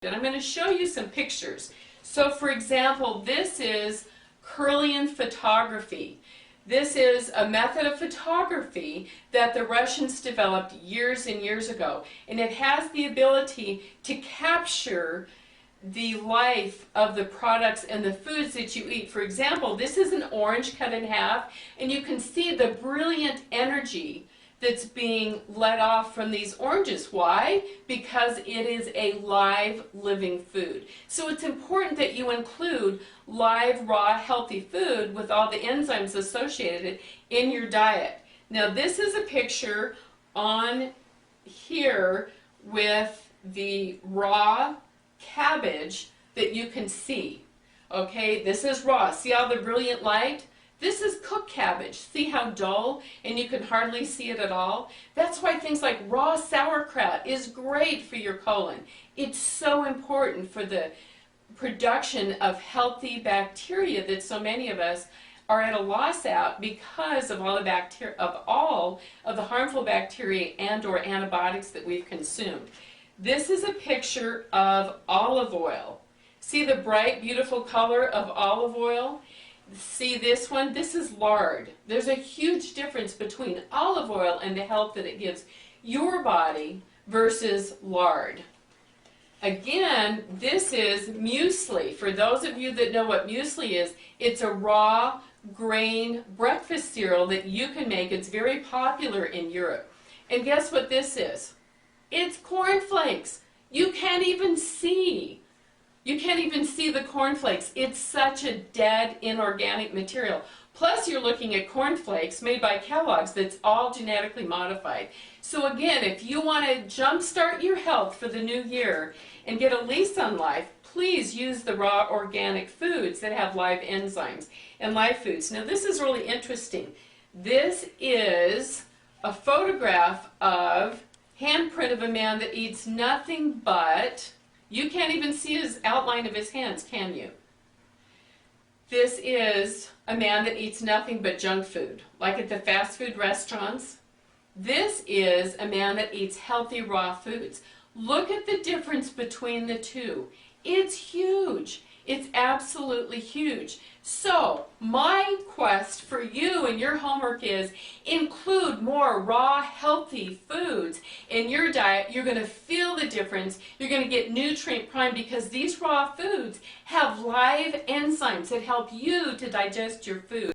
And I'm going to show you some pictures. So for example, this is Kirlian photography. This is a method of photography that the Russians developed years and years ago. And it has the ability to capture the life of the products and the foods that you eat. For example, this is an orange cut in half, and you can see the brilliant energy that's being let off from these oranges. Why? Because it is a live, living food. So it's important that you include live, raw, healthy food with all the enzymes associated in your diet. Now this is a picture on here with the raw cabbage that you can see. Okay, this is raw. See all the brilliant light? This is cooked cabbage. See how dull and you can hardly see it at all? That's why things like raw sauerkraut is great for your colon. It's so important for the production of healthy bacteria that so many of us are at a loss at because of all the harmful bacteria and or antibiotics that we've consumed. This is a picture of olive oil. See the bright, beautiful color of olive oil? See this one? This is lard. There's a huge difference between olive oil and the health that it gives your body versus lard. Again, this is muesli. For those of you that know what muesli is, it's a raw grain breakfast cereal that you can make. It's very popular in Europe. And guess what this is? It's cornflakes. You can't even see. You can't even see the cornflakes. It's such a dead, inorganic material. Plus, you're looking at cornflakes made by Kellogg's that's all genetically modified. So again, if you want to jumpstart your health for the new year and get a lease on life, please use the raw organic foods that have live enzymes and live foods. Now, this is really interesting. This is a photograph of handprint of a man that eats nothing but, you can't even see his outline of his hands, can you? This is a man that eats nothing but junk food, like at the fast food restaurants. This is a man that eats healthy raw foods. Look at the difference between the two. It's huge. It's absolutely huge. So, my quest for you and your homework is include more raw, healthy foods in your diet. You're going to feel the difference. You're going to get nutrient prime because these raw foods have live enzymes that help you to digest your food.